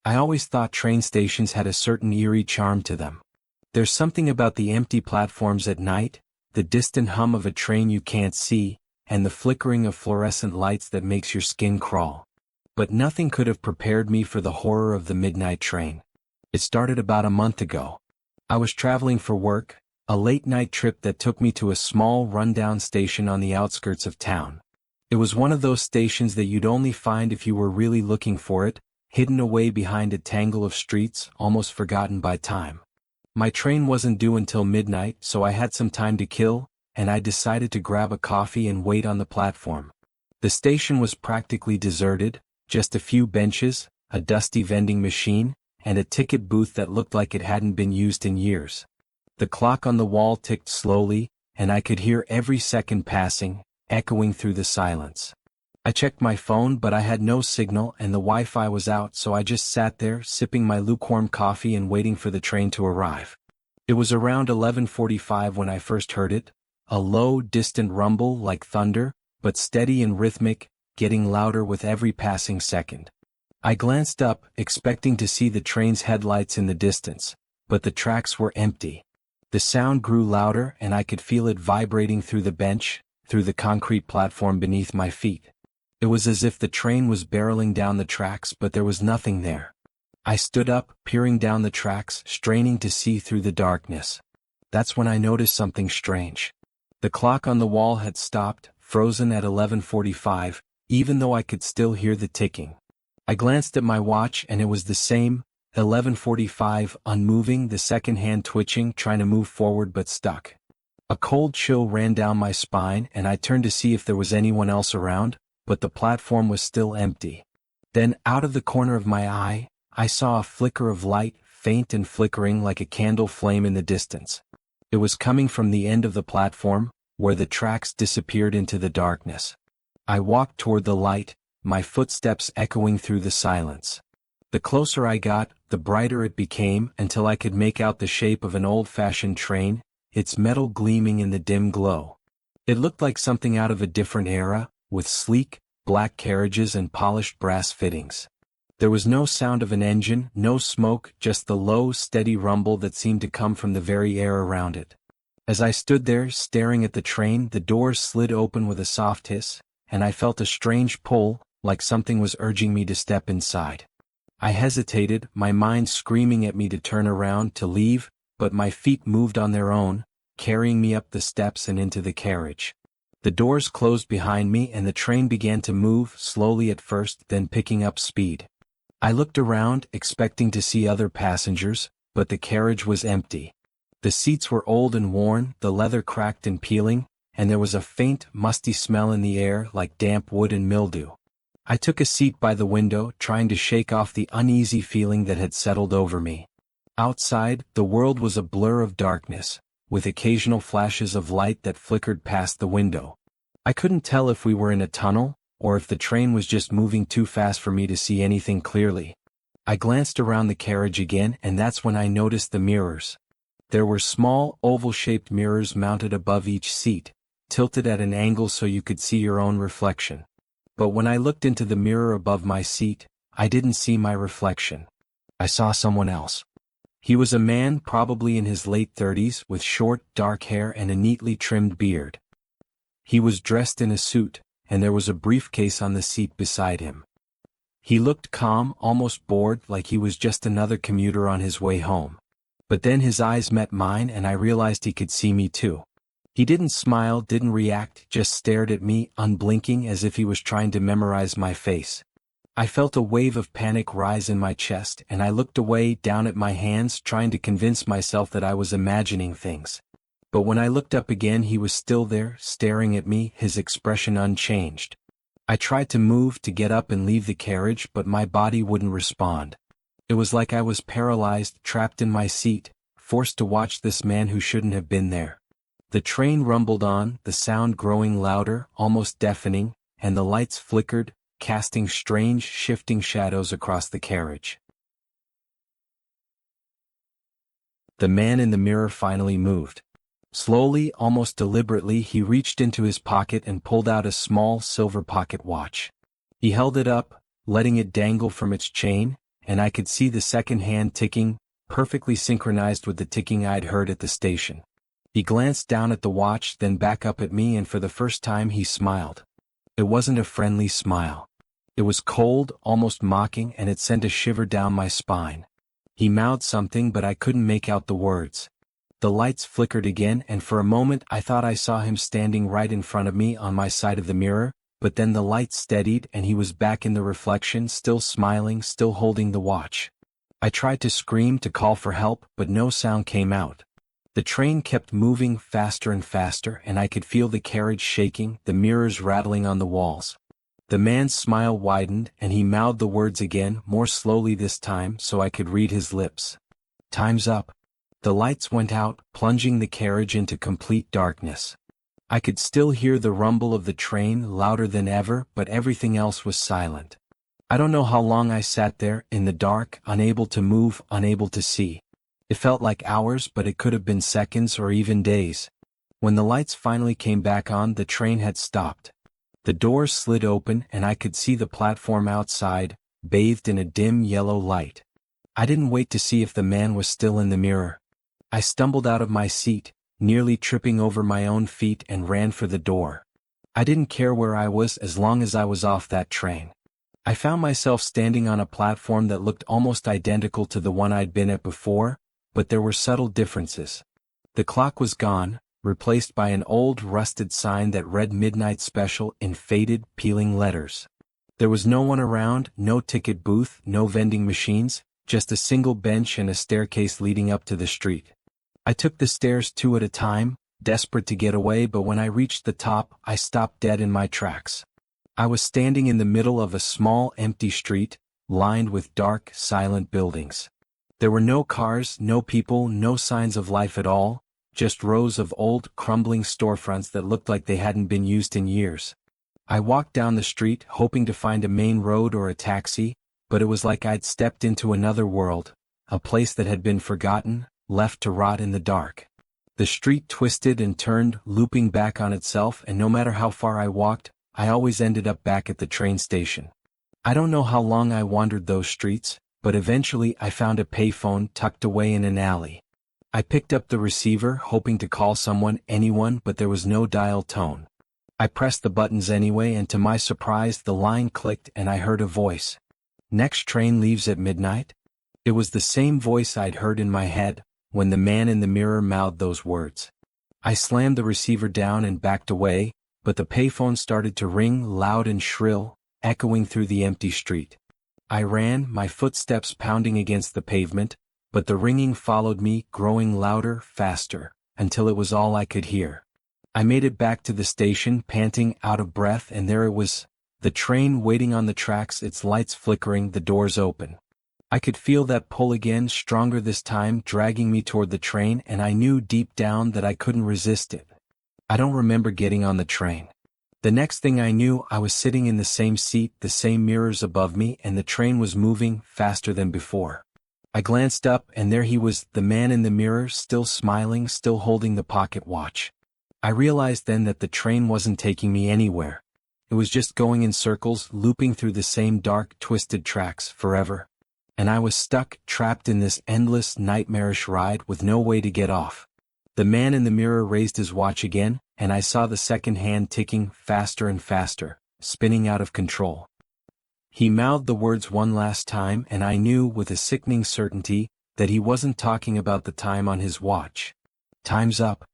I always thought train stations had a certain eerie charm to them. There's something about the empty platforms at night, the distant hum of a train you can't see, and the flickering of fluorescent lights that makes your skin crawl. But nothing could have prepared me for the horror of the midnight train. It started about a month ago. I was traveling for work, a late-night trip that took me to a small rundown station on the outskirts of town. It was one of those stations that you'd only find if you were really looking for it, hidden away behind a tangle of streets, almost forgotten by time. My train wasn't due until midnight, so I had some time to kill, and I decided to grab a coffee and wait on the platform. The station was practically deserted, just a few benches, a dusty vending machine, and a ticket booth that looked like it hadn't been used in years. The clock on the wall ticked slowly, and I could hear every second passing, echoing through the silence. I checked my phone, but I had no signal and the Wi-Fi was out, so I just sat there sipping my lukewarm coffee and waiting for the train to arrive. It was around 11:45 when I first heard it, a low, distant rumble like thunder, but steady and rhythmic, getting louder with every passing second. I glanced up, expecting to see the train's headlights in the distance, but the tracks were empty. The sound grew louder and I could feel it vibrating through the bench, through the concrete platform beneath my feet. It was as if the train was barreling down the tracks, but there was nothing there. I stood up, peering down the tracks, straining to see through the darkness. That's when I noticed something strange. The clock on the wall had stopped, frozen at 11:45, even though I could still hear the ticking. I glanced at my watch and it was the same, 11:45, unmoving, the second hand twitching, trying to move forward but stuck. A cold chill ran down my spine and I turned to see if there was anyone else around, but the platform was still empty. Then, out of the corner of my eye, I saw a flicker of light, faint and flickering like a candle flame in the distance. It was coming from the end of the platform, where the tracks disappeared into the darkness. I walked toward the light, my footsteps echoing through the silence. The closer I got, the brighter it became, until I could make out the shape of an old-fashioned train, its metal gleaming in the dim glow. It looked like something out of a different era, with sleek, black carriages and polished brass fittings. There was no sound of an engine, no smoke, just the low, steady rumble that seemed to come from the very air around it. As I stood there, staring at the train, the doors slid open with a soft hiss, and I felt a strange pull, like something was urging me to step inside. I hesitated, my mind screaming at me to turn around, to leave, but my feet moved on their own, carrying me up the steps and into the carriage. The doors closed behind me and the train began to move, slowly at first, then picking up speed. I looked around, expecting to see other passengers, but the carriage was empty. The seats were old and worn, the leather cracked and peeling, and there was a faint, musty smell in the air like damp wood and mildew. I took a seat by the window, trying to shake off the uneasy feeling that had settled over me. Outside, the world was a blur of darkness, with occasional flashes of light that flickered past the window. I couldn't tell if we were in a tunnel, or if the train was just moving too fast for me to see anything clearly. I glanced around the carriage again, and that's when I noticed the mirrors. There were small, oval-shaped mirrors mounted above each seat, tilted at an angle so you could see your own reflection. But when I looked into the mirror above my seat, I didn't see my reflection. I saw someone else. He was a man probably in his late 30s, with short, dark hair and a neatly trimmed beard. He was dressed in a suit, and there was a briefcase on the seat beside him. He looked calm, almost bored, like he was just another commuter on his way home. But then his eyes met mine and I realized he could see me too. He didn't smile, didn't react, just stared at me, unblinking, as if he was trying to memorize my face. I felt a wave of panic rise in my chest and I looked away, down at my hands, trying to convince myself that I was imagining things. But when I looked up again, he was still there, staring at me, his expression unchanged. I tried to move, to get up and leave the carriage, but my body wouldn't respond. It was like I was paralyzed, trapped in my seat, forced to watch this man who shouldn't have been there. The train rumbled on, the sound growing louder, almost deafening, and the lights flickered, casting strange, shifting shadows across the carriage. The man in the mirror finally moved. Slowly, almost deliberately, he reached into his pocket and pulled out a small silver pocket watch. He held it up, letting it dangle from its chain, and I could see the second hand ticking, perfectly synchronized with the ticking I'd heard at the station. He glanced down at the watch, then back up at me, and for the first time he smiled. It wasn't a friendly smile. It was cold, almost mocking, and it sent a shiver down my spine. He mouthed something, but I couldn't make out the words. The lights flickered again, and for a moment I thought I saw him standing right in front of me on my side of the mirror, but then the lights steadied and he was back in the reflection, still smiling, still holding the watch. I tried to scream, to call for help, but no sound came out. The train kept moving faster and faster, and I could feel the carriage shaking, the mirrors rattling on the walls. The man's smile widened, and he mouthed the words again, more slowly this time, so I could read his lips. "Time's up." The lights went out, plunging the carriage into complete darkness. I could still hear the rumble of the train louder than ever, but everything else was silent. I don't know how long I sat there, in the dark, unable to move, unable to see. It felt like hours, but it could have been seconds or even days. When the lights finally came back on, the train had stopped. The doors slid open, and I could see the platform outside, bathed in a dim yellow light. I didn't wait to see if the man was still in the mirror. I stumbled out of my seat, nearly tripping over my own feet, and ran for the door. I didn't care where I was as long as I was off that train. I found myself standing on a platform that looked almost identical to the one I'd been at before, but there were subtle differences. The clock was gone, replaced by an old rusted sign that read "Midnight Special" in faded, peeling letters. There was no one around, no ticket booth, no vending machines, just a single bench and a staircase leading up to the street. I took the stairs 2 at a time, desperate to get away, but when I reached the top, I stopped dead in my tracks. I was standing in the middle of a small, empty street, lined with dark, silent buildings. There were no cars, no people, no signs of life at all, just rows of old, crumbling storefronts that looked like they hadn't been used in years. I walked down the street, hoping to find a main road or a taxi, but it was like I'd stepped into another world, a place that had been forgotten, left to rot in the dark. The street twisted and turned, looping back on itself, and no matter how far I walked, I always ended up back at the train station. I don't know how long I wandered those streets, but eventually I found a payphone tucked away in an alley. I picked up the receiver, hoping to call someone, anyone, but there was no dial tone. I pressed the buttons anyway, and to my surprise the line clicked and I heard a voice. "Next train leaves at midnight?" It was the same voice I'd heard in my head when the man in the mirror mouthed those words. I slammed the receiver down and backed away, but the payphone started to ring loud and shrill, echoing through the empty street. I ran, my footsteps pounding against the pavement, but the ringing followed me, growing louder, faster, until it was all I could hear. I made it back to the station, panting, out of breath, and there it was, the train waiting on the tracks, its lights flickering, the doors open. I could feel that pull again, stronger this time, dragging me toward the train, and I knew deep down that I couldn't resist it. I don't remember getting on the train. The next thing I knew, I was sitting in the same seat, the same mirrors above me, and the train was moving faster than before. I glanced up, and there he was, the man in the mirror, still smiling, still holding the pocket watch. I realized then that the train wasn't taking me anywhere. It was just going in circles, looping through the same dark, twisted tracks, forever. And I was stuck, trapped in this endless, nightmarish ride with no way to get off. The man in the mirror raised his watch again, and I saw the second hand ticking faster and faster, spinning out of control. He mouthed the words one last time, and I knew with a sickening certainty that he wasn't talking about the time on his watch. "Time's up."